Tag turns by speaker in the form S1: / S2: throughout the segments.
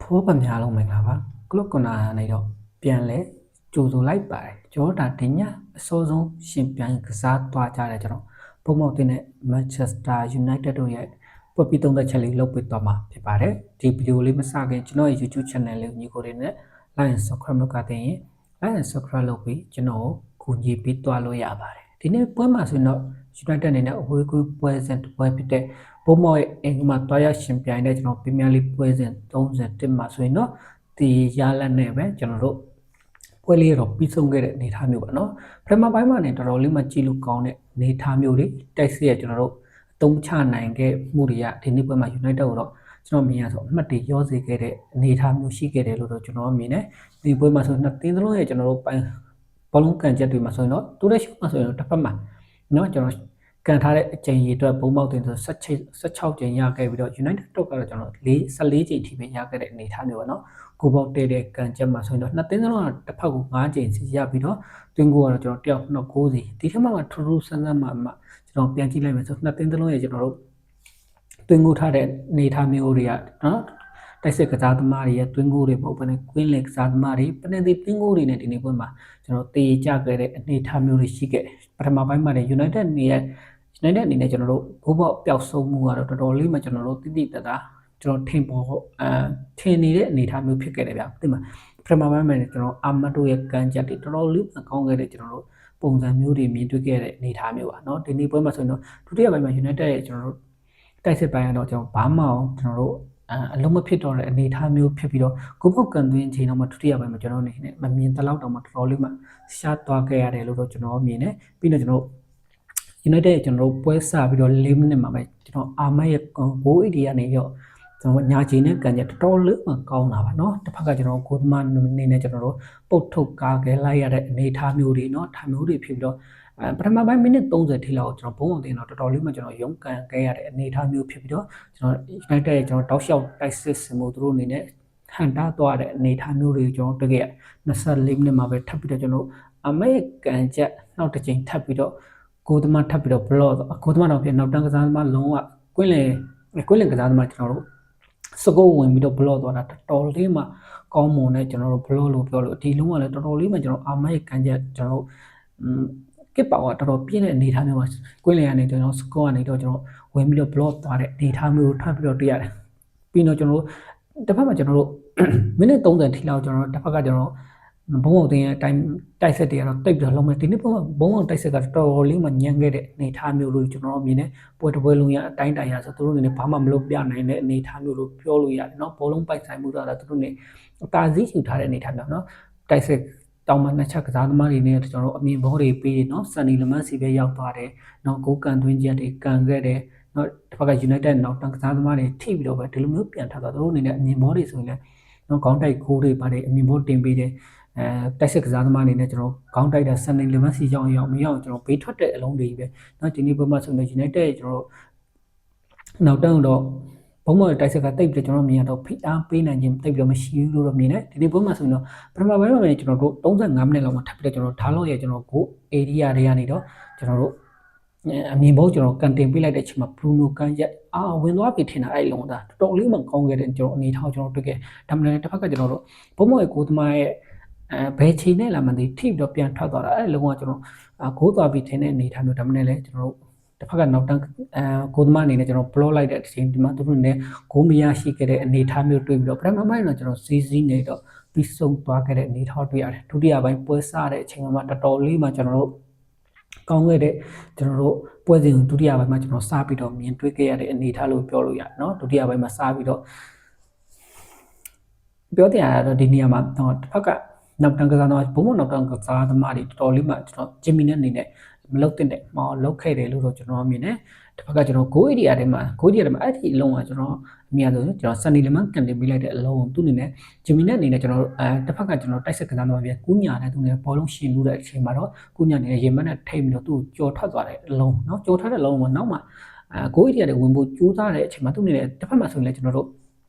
S1: ဖိုးပများလုံးမင်္ဂလာပါကလုတ်ကနာနေတော့ပြန်လဲကြိုဆိုလိုက်ပါတယ်ကျွန်တော်ဒါဒီညအစောဆုံးရှင်ပြိုင်ကစားသွားကြတယ်ကျွန်တော်ဘုံမောက်တင်နဲ့ Manchester United တို့ရဲ့ပွဲပြီးသုံးသက်ချက်လေးလုပ်ပေးသွားမှာဖြစ်ပါတယ်ဒီဗီဒီယိုလေးမစခင်ကျွန်တော်ရဲ့ YouTube channel လေးကိုညီကိုတွေနဲ့ like and subscribe လုပ်ကြတဲ့ရင် like and subscribe လုပ်ပြီးကျွန်တော်ကိုကူညီပေးသွားလို့ရပါတယ်ဒီနေ့ပွဲမှာဆိုရင်တော့ United အနေနဲ့အဝေးကွင်းပွဲစဉ်တစ်ပွဲဖြစ်တဲ့ဘုံမောက်ရဲ့အင်္ဂမတွားရရှင်ပြိုင်တဲ့ကျွန်တော်ပရီးမီယာလိပွဲစဉ်31မှာဆိုရင်တော့ဒီရလက်နဲ့ပဲကျွန်တော်တို့ပွဲလေးတော့ပြီးဆုံးခဲ့တဲ့အနေအထားမျိုးပါနော်ပထမပိုင်းမှာနေတော်တော်လေးမှကြည့်လို့ကောင်းတဲ့အနေအထားမျိုးတွေတိုက်စစ်ရကျွန်တော်တို့အသုံးချနိုင်ခဲ့မှုတွေကဒီနေ့ပွဲမှာ United ကိုတော့ကျွန်တော်မြင်ရဆိုအမှတ်တွေရောစေခဲ့တဲ့အနေအထားမျိုးရှိခဲ့တယ်လို့တော့ကျွန်တော်မြင်တယ်ဒီပွဲမှာဆိုနှစ်သင်းစလုံးရဲ့ကျွန်တော်တို့ပိုင်းဘောလုံးကန်ချက်တွေမှာဆိုရင်တော့တူတဲ့ရှုမှာဆိုရင်တော့တစ်ဖက်မှာနော်ကျွန်တော်ကန်ထားတဲ့အချိန်ကြီးအတွက်ဘုံပေါက်တင်ဆို16ချိန်ရခဲ့ပြီးတော့ United တော့ကတော့ကျွန်တော်14ချိန်ထိပဲရခဲ့တဲ့အနေအထားမျိုးပါနော်ကိုပေါက်တဲ့ကန်ချက်မှာဆိုရင်တော့နှစ်သင်းစလုံးကတစ်ဖက်ကို9ချိန်စီရပြီးတော့တွင်းကိုကတော့ကျွန်တော်တယောက်နှုတ်9စီဒီထက်မှထူးထူးဆန်းဆန်းမှကျွန်တော်ပြန်ကြည့်လိုက်မယ်ဆိုနှစ်သင်းစလုံးရဲ့ကျွန်တော်တို့တွင်းကိုထားတဲ့အနေအထားမျိုးတွေကနော်တိုက်စစ်ကစားသမားတွေရဲ့တွင်းကိုတွေမဟုတ်ဘဲနဲ့ကွင်းလင်ကစားသမားတွေပနေသီတွင်းကိုတွေနဲ့ဒီနေ့ပွဲမှာကျွန်တော်တေကြခဲ့တဲ့အနေအထားမျိုးတွေရှိခဲ့ပထမပိုင်းမှာလည်း United အနေနဲ့ကျွန်တော်တို့ဘိုးဘောက်ပျောက်ဆုံးမှုကတော့တော်တော်လေးမှကျွန်တော်တို့တိတိတသားကျွန်တော်ထင်နေတဲ့အနေအထားမျိုးဖြစ်ခဲ့တယ်ဗျာဒီမှာပထမပိုင်းမှာကျွန်တော်အာမတ်တို့ရဲ့ကန်ချက်တွေတော်တော်လေးကောင်းခဲ့တဲ့ကျွန်တော်တို့ပုံစံမျိုးတွေမြင်တွေ့ခဲ့တဲ့အနေအထားမျိုးပါเนาะဒီနေ့ပွဲမှာဆိုရင်တော့ဒုတိယပိုင်းမှာ United ရဲ့ကျွန်တော်တို့တိုက်စစ်ပိုင်းကတော့ကျွန်တော်ဘာမှအောင်ကျွန်တော်တို့အလုံးမဖြစ်တော့တဲ့အနေအထားမျိုးဖြစ်ပြီးတော့ကိုပုတ်ကန်သွင်းချိန်တော့မှဒုတိယပိုင်းမှာကျွန်တော်အနေနဲ့မမြင်တလောက်တော့မှတော်တော်လေးမှရှားသွားခဲ့ရတယ်လို့တော့ကျွန်တော်မြင်တယ်ပြီးတော့ကျွန်တော်United ကျွန်တော်တို့ပွဲစပြီးတော့4မိနစ်မှာပဲကျွန်တော်အာမတ်ရဲ့980ကနေရောကျွန်တော်ညာချီနဲ့ကန်ကြတော်တော်လေးမှကောင်းတာပါเนาะတစ်ဖက်ကကျွန်တော်ကိုသမားနေနဲ့ကျွန်တော်တို့ပုတ်ထုတ်ကားခဲ့လိုက်ရတဲ့အနေအထားမျိုးတွေเนาะထားမျိုးတွေဖြစ်ပြီးတော့ပထမပိုင်းမိနစ်30ထိလောက်ကျွန်တော်ဘုံအောင်တင်တော့တော်တော်လေးမှကျွန်တော်ရုန်းကန်ခဲ့ရတဲ့အနေအထားမျိုးဖြစ်ပြီးတော့ကျွန်တော် United ရဲ့ကျွန်တော်တောက်လျှောက်တိုက်စစ်စမှုသူတို့အနေနဲ့ဟန်တာသွားတဲ့အနေအထားမျိုးတွေကျွန်တော်တွေ့ခဲ့ရ24မိနစ်မှာပဲထပ်ပြီးတော့ကျွန်တော်အမေကန်ချက်နောက်တစ်ချိန်ထပ်ပြီးတော့ကိုသမားထပ်ပြီးတော့ block ကိုသမားတော့ဖြစ်နောက်တန်းကစားသမားလုံးဝကွင်းလင်ကစားသမားကျွန်တော်တို့စကုတ်ဝင်ပြီးတော့ block သွားတာတော်တော်လေးမှကောင်းမွန်တဲ့ကျွန်တော်တို့ block လို့ပြောလို့ဒီလုံးကလည်းတော်တော်လေးမှကျွန်တော်အာမရဲ့ကန်ချက်ကျွန်တော်ကစ်ပါကတော်တော်ပြည့်တဲ့အနေအထားမျိုးမှာကွင်းလင်ကနေကျွန်တော်စကုတ်ကနေတော့ကျွန်တော်ဝင်ပြီးတော့ block သွားတဲ့အနေအထားမျိုးထပ်ပြီးတော့တွေ့ရတယ်ပြီးတော့ကျွန်တော်တို့တစ်ဖက်မှာကျွန်တော်တို့မိနစ်30ထိလောက်ကျွန်တော်တစ်ဖက်ကကျွန်တော်ဘုံအောင်တင်ရဲ့တိုက်ဆက်တွေကတော့တိတ်ပြီးတော့လုံးမဲ့ဒီနေ့ဘုံအောင်တိုက်ဆက်ကတော်တော်လေးမှညံခဲ့တဲ့အနေအထားမျိုးလို့ကျွန်တော်မြင်တယ်ပွဲတစ်ပွဲလုံးရအတိုင်းတိုင်ရဆိုသူတို့အနေနဲ့ဘာမှမလုပ်ပြနိုင်တဲ့အနေအထားမျိုးလို့ပြောလို့ရတယ်เนาะဘောလုံးပိုက်ဆိုင်မှုတော့သူတို့နဲ့အတားစီးယူထားတဲ့အနေအထားမျိုးเนาะတိုက်ဆက်တောင်မှနှစ်ချက်ကစားသမားတွေနဲ့ကျွန်တော်တို့အမြင်ဘောတွေပေးเนาะစန်နီလမန်စီပဲရောက်သွားတယ်เนาะကိုကန်သွင်းချက်တွေကန်ခဲ့တယ်เนาะတစ်ဖက်က United နောက်တန်းကစားသမားတွေထိပြီးတော့ပဲဒီလိုမျိုးပြန်ထားတော့သူတို့အနေနဲ့အမြင်ဘောတွေဆိုရင်လည်းเนาะခေါင်းတိုက်ခိုးတွေပါတယ်အမြင်ဘောတင်ပေးတယ်တိုက်စစ်ကစားသမားအနေနဲ့ကျွန်တော်ခေါင်းတိုက်တာစန်နီလမန်စီကြောင်းရောက်မရောက်ကျွန်တော်ဘေးထွက်တဲ့အလုံးတွေပဲเนาะဒီနေ့ပွဲမှာဆိုရင် United ကျွန်တော်နောက်တန်းတော့ဘုံမော်တိုက်စစ်ကတိတ်ပြီးကျွန်တော်မြင်ရတော့ဖိအားပေးနိုင်ခြင်းတိတ်ပြီးတော့မရှိဘူးလို့တော့မြင်တယ်ဒီနေ့ပွဲမှာဆိုရင်တော့ပထမပိုင်းမှာကျွန်တော်တို့35မိနစ်လောက်မှထပ်ပြီးတော့ကျွန်တော်ဓာတ်လို့ရကျွန်တော်ကို area တွေကနေတော့ကျွန်တော်တို့အမြင်ဘောကျွန်တော်ကန်တင်ပေးလိုက်တဲ့အချိန်မှာ Bruno ကန်ရက်ဝင်သွားပြီထင်တာအဲ့လုံးသားတော်တော်လေးမှကောင်းခဲ့တဲ့ကျွန်တော်အနေထားကျွန်တော်တွေ့ခဲ့ဒါမှလည်းတစ်ဖက်ကကျွန်တော်တို့ဘုံမော်ရဲ့ကိုသမားရဲ့ဘယ်ချိန်နဲ့လာမှန်းသိထိပြီးတော့ပြန်ထွက်သွားတာအဲ့လုံးကကျွန်တော်ဂိုးသွားပြီးထင်တဲ့အနေထားမျိုးဒါမှလည်းကျွန်တော်တို့တစ်ဖက်ကနောက်တန်းကိုသမားအနေနဲ့ကျွန်တော် block လိုက်တဲ့အချိန်ဒီမှာသူတို့နဲ့ဂိုးမရရှိခဲ့တဲ့အနေထားမျိုးတွေ့ပြီးတော့ပထမပိုင်းတော့ကျွန်တော်စီးနေတော့ပြီးဆုံးသွားခဲ့တဲ့အနေထားတွေ့ရတယ်ဒုတိယပိုင်းပွဲစားတဲ့အချိန်မှာတော်တော်လေးမှကျွန်တော်တို့ကောင်းခဲ့တဲ့ကျွန်တော်တို့ပွဲစဉ်ဒုတိယပိုင်းမှာကျွန်တော်စားပြီးတော့မြင်တွေ့ခဲ့ရတဲ့အနေထားလို့ပြောလို့ရเนาะဒုတိယပိုင်းမှာစားပြီးတော့ပြောတဲ့အားတော့ဒီနေရာမှာတော့တစ်ဖက်ကနောက်တန်းကစားသမားဘုံနောက်တန်းကစားသမားတွေတော်တော်လေးမှကျွန်တော်ဂျင်မီနဲ့အနေနဲ့မလုပ်တဲ့မလုပ်ခဲ့တယ်လို့တော့ကျွန်တော်မြင်တယ်တစ်ဖက်ကကျွန်တော်ဂိုးအေရီယာထဲမှာအဲ့ဒီအလုံးကကျွန်တော်အများဆုံးကျွန်တော်စန်နီလမန်ကန်တင်ပေးလိုက်တဲ့အလုံးသူ့အနေနဲ့ဂျင်မီနဲ့အနေနဲ့ကျွန်တော်တစ်ဖက်ကကျွန်တော်တိုက်စစ်ကစားသမားပြကူးညာနဲ့သူနဲ့ဘောလုံးရှင်လို့တဲ့အချိန်မှာတော့ကူးညာနဲ့ရေမက်နဲ့ထိတ်ပြီးတော့သူ့ကြော်ထွက်သွားတဲ့အလုံးเนาะကြော်ထွက်တဲ့အလုံးကနောက်မှဂိုးအေရီယာတွေဝင်ဖို့ကြိုးစားတဲ့အချိန်မှာသူ့အနေနဲ့တစ်ဖက်မှာဆိုရင်လည်းကျွန်တော်တို့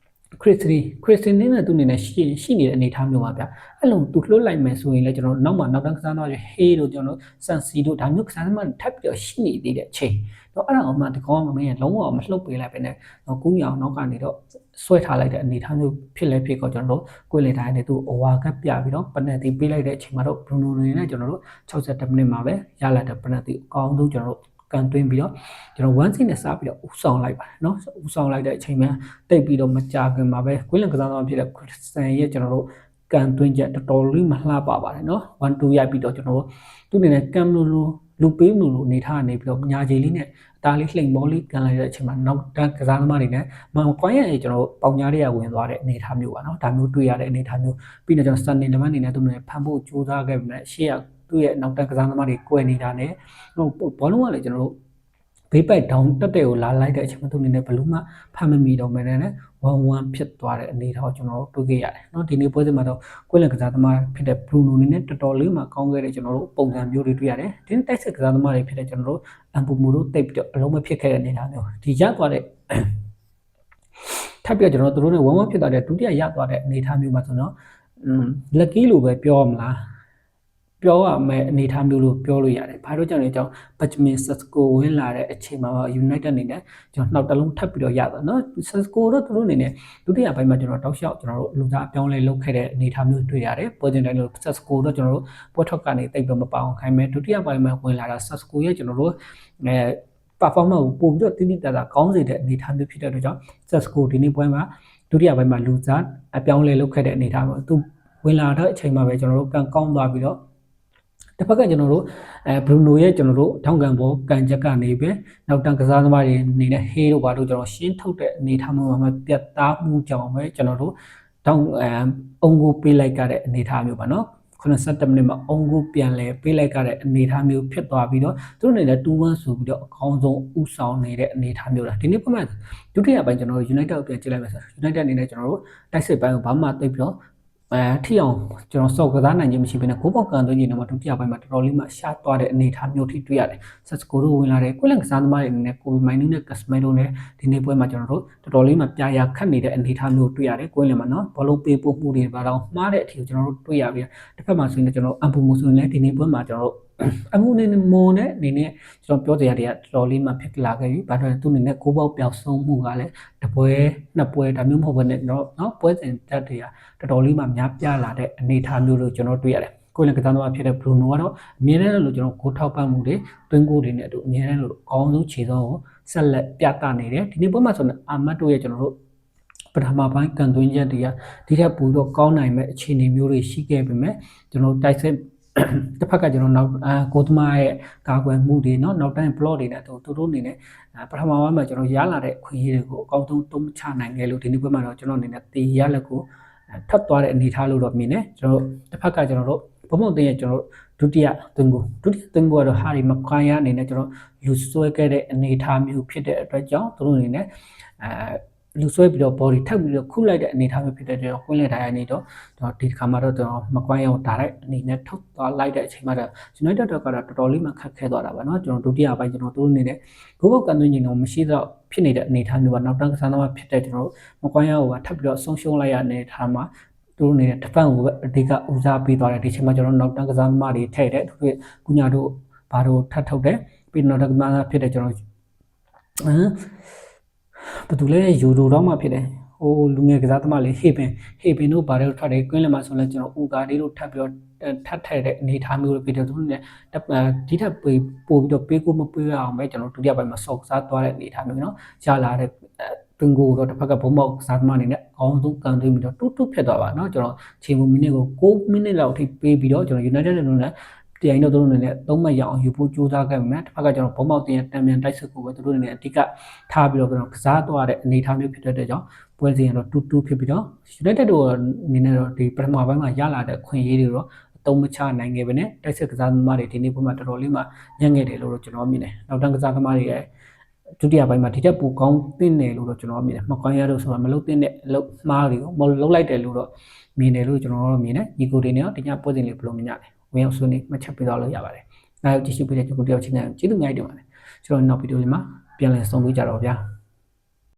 S1: ခရစ်စတီနဲ့သူအနေနဲ့ရှိနေတဲ့အနေအထားမျိုးပါဗျအဲ့လိုသူလွှတ်လိုက်မယ်ဆိုရင်လည်းကျွန်တော်နောက်တန်းကစားသမားတွေဟေးတို့ကျွန်တော်ဆန်စီတို့ဒါမျိုးကစားသမားထပ်ပြီးတော့ရှိနေသေးတဲ့အချိန်တော့အဲ့ဒါအောင်မှဒီကောင်ကမင်းလုံးဝမလှုပ်ပေးလိုက်ပဲနဲ့ကူးမြောင်နောက်ကနေတော့ဆွဲထားလိုက်တဲ့အနေအထားမျိုးဖြစ်ကောကျွန်တော်တို့ကိုယ်လေတိုင်းနဲ့သူအဝါကပြပြီးတော့ပနက်တီပေးလိုက်တဲ့အချိန်မှာတော့ဘရူနိုနေနဲ့ကျွန်တော်တို့60မိနစ်မှာပဲရလာတဲ့ပနက်တီအကောင်းဆုံးကျွန်တော်တို့ကန်တွင်းပြီးတော့ကျွန်တော်1စီနဲ့စပြီးတော့ဦးဆောင်လိုက်ပါတယ်เนาะဦးဆောင်လိုက်တဲ့အချိန်မှာတိတ်ပြီးတော့မကြာခင်မှာပဲကွင်းလင်ကစားသမားဖြစ်တဲ့ခရစ်စတန်ရဲ့ကျွန်တော်တို့ကန်တွင်းချက်တော်တော်လေးမလှပပါတယ်เนาะ1-2ရိုက်ပြီးတော့ကျွန်တော်တို့သူ့အနေနဲ့ကမ်လူပေးလို့အနေထားနေပြီးတော့ညာကြီးလေးနဲ့အသားလေးလှိမ်မောလေးကန်လိုက်တဲ့အချိန်မှာနောက်တန်းကစားသမားတွေနဲ့ကွိုင်းရဲ့ကျွန်တော်တို့ပေါင်ညာတွေကဝင်သွားတဲ့အနေထားမျိုးပါเนาะဒါမျိုးတွေ့ရတဲ့အနေထားမျိုးပြီးတော့ကျွန်တော်စတင်လမန်းအနေနဲ့သူ့အနေနဲ့ဖန်ဖို့ကြိုးစားခဲ့ပြီးတော့ရှေ့ကသူ့ရဲ့နောက်တန်းကစားသမားတွေကွယ်နေတာနဲ့ဘောလုံးကလည်းကျွန်တော်တို့ဘေးပိုက်ဒေါင်းတက်တဲ့ကိုလာလိုက်တဲ့အချိန်မှာသူအနေနဲ့ဘလူးမှဖမ်းမမီတော့မယ်နဲ့1-1ဖြစ်သွားတဲ့အနေထားကိုကျွန်တော်တို့တွေ့ခဲ့ရတယ်เนาะဒီနေ့ပွဲစဉ်မှာတော့ကွင်းလင်ကစားသမားဖြစ်တဲ့ဘရူနိုနေနဲ့တော်တော်လေးမှကောင်းခဲ့တဲ့ကျွန်တော်တို့ပုံစံမျိုးတွေတွေ့ရတယ်ဒီနေ့တိုက်စစ်ကစားသမားတွေဖြစ်တဲ့ကျွန်တော်တို့အမ်ပူမူတို့တိတ်ပြီးတော့အလုံးမဖြစ်ခဲ့တဲ့အနေထားမျိုးဒီရသွားတဲ့ထပ်ပြီးတော့ကျွန်တော်တို့နဲ့1-1ဖြစ်သွားတဲ့ဒုတိယရသွားတဲ့အနေထားမျိုးမှာဆိုတော့လက်ကီးလိုပဲပြောမလားပြောရမယ်အနေထားမျိုးလို့ပြောလို့ရတယ်။ဘာလို့ကြောင့်လဲကြောင့်ဘတ်မင်ဆက်စကိုဝင်လာတဲ့အချိန်မှာ United အနေနဲ့ကျွန်တော်နောက်တစ်လုံးထပ်ပြီးတော့ရတာနော်။ဆက်စကိုတော့သူတို့အနေနဲ့ဒုတိယပိုင်းမှာကျွန်တော်တောက်လျှောက်ကျွန်တော်တို့လူသားအပြောင်းလဲလုပ်ခဲ့တဲ့အနေထားမျိုးတွေ့ရတယ်။ပေါ်ကျင်တိုင်းလို့ဆက်စကိုတော့ကျွန်တော်တို့ပွဲထွက်ကနေတိတ်တော့မပေါအောင်ခိုင်းမယ်။ဒုတိယပိုင်းမှာဝင်လာတာဆက်စကိုရဲ့ကျွန်တော်တို့performance ကိုပို့ပြီးတော့တိတိကျကျကောင်းစေတဲ့အနေထားမျိုးဖြစ်တဲ့အတွက်ကြောင့်ဆက်စကိုဒီနေ့ပွဲမှာဒုတိယပိုင်းမှာလူသားအပြောင်းလဲလုပ်ခဲ့တဲ့အနေထားမျိုးသူဝင်လာတဲ့အချိန်မှာပဲကျွန်တော်တို့ကန်ကောင်းသွားပြီးတော့တစ်ဖက်ကကျွန်တော်တို့ဘရူနိုရဲ့ကျွန်တော်တို့ထောင်ကန်ဘောကန်ချက်ကနေပဲနောက်တန်းကစားသမားတွေအနေနဲ့ဟေးတို့ဘာတို့ကျွန်တော်ရှင်းထုတ်တဲ့အနေထားမျိုးမှာပြတ်သားမှုကြောင့်ပဲကျွန်တော်တို့တောင်းအုံကိုပေးလိုက်ကြတဲ့အနေထားမျိုးပါနော်90မိနစ်မှာအုံကိုပြန်လဲပေးလိုက်ကြတဲ့အနေထားမျိုးဖြစ်သွားပြီးတော့သူတို့အနေနဲ့2-1ဆိုပြီးတော့အကောင်းဆုံးဥဆောင်နေတဲ့အနေထားမျိုးလားဒီနေ့ပုံမှန်ဒုတိယပိုင်းကျွန်တော်တို့ United ကိုပြန်ကြည့်လိုက်မယ်ဆိုတော့ United အနေနဲ့ကျွန်တော်တို့တိုက်စစ်ပိုင်းကိုဘာမှသိပြီးတော့ထိအောင်ကျွန်တော်စော့ကစားနိုင်ခြင်းမရှိဘဲနဲ့ကိုပေါ့ကန်သွင်းခြင်းတော့ဒုတိယပိုင်းမှာတော်တော်လေးမှရှားသွားတဲ့အနေအထားမျိုးထိတွေ့ရတယ်ဆက်စကိုတို့ဝင်လာတယ်ကွလန်ကစားသမားတွေအနေနဲ့ကိုဘီမိုင်နူးနဲ့ကစမဲတို့နဲ့ဒီနေ့ပွဲမှာကျွန်တော်တို့တော်တော်လေးမှပြာရခတ်နေတဲ့အနေအထားမျိုးတွေ့ရတယ်ကွလန်မှာနော်ဘောလုံးပေးပို့မှုတွေပါတော့မှားတဲ့အထီကိုကျွန်တော်တို့တွေ့ရပြီးတစ်ဖက်မှာဆိုရင်ကျွန်တော်အမ်ပူမိုဆိုရင်လည်းဒီနေ့ပွဲမှာကျွန်တော်တို့အမှုနဲ့မွန်နဲ့အနေနဲ့ကျွန်တော်ပြောကြရတဲ့တော်တော်လေးမှဖြစ်လာခဲ့ပြီဘာလို့လဲသူအနေနဲ့ကိုပေါက်ပျောက်ဆုံးမှုကလည်းတစ်ပွဲနှစ်ပွဲဒါမျိုးမဟုတ်ဘဲနဲ့နော်ပွဲစဉ်တက်တွေကတော်တော်လေးမှများပြားလာတဲ့အနေအထားမျိုးလို့ကျွန်တော်တွေ့ရတယ်ကိုယ်လည်းကစားသမားဖြစ်တဲ့ဘရူနိုကတော့အမြဲတမ်းလို့ကျွန်တော်ကိုထောက်ပံ့မှုတွေတွင်းကိုတွေနဲ့အတူအမြဲတမ်းလို့အကောင်းဆုံးခြေစွမ်းကိုဆက်လက်ပြသနေတယ်ဒီနေ့ပွဲမှာဆိုရင်အာမတ်တို့ရဲ့ကျွန်တော်တို့ပထမပိုင်းကန်သွင်းချက်တွေကဒီထက်ပိုတော့ကောင်းနိုင်မဲ့အခြေအနေမျိုးတွေရှိခဲ့ပေမဲ့ကျွန်တော်တိုက်စစ်တစ်ဖက်ကကျွန်တော်နောက်ကိုသမားရဲ့ကာကွယ်မှုတွေเนาะနောက်တိုင်း plot တွေနဲ့သူတို့အနေနဲ့ပထမပိုင်းမှာကျွန်တော်ရလာတဲ့ခွင့်ရတွေကိုအကောင်းဆုံးသုံးချနိုင်ခဲ့လို့ဒီနေ့ပွဲမှာတော့ကျွန်တော်အနေနဲ့တေးရလက်ကိုထပ်သွားတဲ့အနေထားလို့တော့မြင်တယ်ကျွန်တော်တစ်ဖက်ကကျွန်တော်တို့ဘုံဘုံတင်ရဲ့ကျွန်တော်ဒုတိယသွင်းကိုကတော့ဟာရီမခိုင်းရအနေနဲ့ကျွန်တော်လူဆွဲခဲ့တဲ့အနေထားမျိုးဖြစ်တဲ့အတွက်ကြောင့်သူတို့အနေနဲ့လူဆွဲပြီးတော့ body ထပ်ပြီးတော့ခုလိုက်တဲ့အနေထားမျိုးဖြစ်တဲ့တော့ကွင်းလက်တိုင်းအနေတော့ဒီခါမှာတော့ကျွန်တော်မကွိုင်းအောင် direct အနေနဲ့ထုတ်သွားလိုက်တဲ့အချိန်မှာတော့ United ကတော့တော်တော်လေးမှခက်ခဲသွားတာပါเนาะကျွန်တော်ဒုတိယပိုင်းကျွန်တော်တို့အနေနဲ့ဂိုးပေါက်ကန်သွင်းခြင်းတော့မရှိတော့ဖြစ်နေတဲ့အနေထားမျိုးပါနောက်တန်းကစားသမားဖြစ်တဲ့ကျွန်တော်တို့မကွိုင်းအောင်ကထပ်ပြီးတော့ဆုံးရှုံးလိုက်ရတဲ့ထားမှာသူတို့နေတဲ့ defense ကိုအဓိကဦးစားပေးသွားတယ်ဒီချိန်မှာကျွန်တော်နောက်တန်းကစားသမားတွေထည့်တယ်သူတို့ကုညာတို့ဘာတို့ထပ်ထုတ်တယ်ပြီးနောက်တန်းကစားသမားဖြစ်တဲ့ကျွန်တော်ဘယ်သူလဲယူရိုတော့မှဖြစ်တယ်ဟိုလူငယ်ကစားသမားလေးဟေပင်တို့ဘာတွေထွက်တယ်ကွင်းလည်းမှာဆိုလဲကျွန်တော်ဦးကာလေးတို့ထပ်ပြီးတော့ထပ်ထည့်တဲ့အနေထားမျိုးတွေဖြစ်တယ်သူတို့နဲ့ဒီထက်ပို့ပြီးတော့ပေးကိုမပေးရအောင်ပဲကျွန်တော်ဒုတိယပိုင်းမှာစော့စားသွားတဲ့အနေထားမျိုးနော်ရလာတဲ့တွင်ကိုတော့တစ်ဖက်ကဘုံပေါက်ကစားသမားအနေနဲ့အကောင်းဆုံးကန်သွင်းပြီးတော့တူဖြစ်သွားပါเนาะကျွန်တော်ချိန်မိနစ်ကို6မိနစ်လောက်အထိပေးပြီးတော့ကျွန်တော် United နဲ့တိုင်တော့သူတို့အနေနဲ့သုံးမှတ်ရအောင်ယူဖို့ကြိုးစားခဲ့မယ်တစ်ဖက်ကကျွန်တော်ဘုံပေါက်တင်တံမြန်တိုက်စစ်ကိုပဲသူတို့အနေနဲ့အဓိကထားပြီးတော့ကျွန်တော်ကစားသွားတဲ့အနေအထားမျိုးဖြစ်တဲ့ကြောင့်ပွဲစဉ်ကတော့2-2ဖြစ်ပြီးတော့ United တို့အနေနဲ့တော့ဒီပထမပိုင်းမှာရလာတဲ့ခွင့်ရေးတွေတော့အသုံးမချနိုင်ခဲ့ပဲနဲ့တိုက်စစ်ကစားသမားတွေဒီနေ့ပွဲမှာတော်တော်လေးမှညံ့ငယ်တယ်လို့တော့ကျွန်တော်မြင်တယ်နောက်တန်းကစားသမားတွေရဲ့ဒုတိယပိုင်းမှာဒီတက်ပူကောင်းတင်တယ်လို့တော့ကျွန်တော်မြင်တယ်မကွန်ရတို့ဆိုတာမလုပ်တဲ့အလုပ်မှားတွေကိုမလုပ်လိုက်တယ်လို့တော့မြင်တယ်လို့ကျွန်တော်တို့မြင်တယ်ညီကိုတွေနဲ့တော့ဒီညပွဲစဉ်လေးဘယ်လိုမြင်ကြလဲဝင်အောင်ဆွေးနွေးမှတ်ချက်ပေးတော့လို့ရပါတယ်။နောက်ကြည့်ရှုပေးတဲ့ကျွန်တော်တို့တယောက်ချင်းနဲ့ကျေးဇူးများတင်ပါတယ်။ကျွန်တော်နောက်ဗီဒီယိုလေးမှာပြန်လည်ဆုံတွေ့ကြတော့ဗျာ။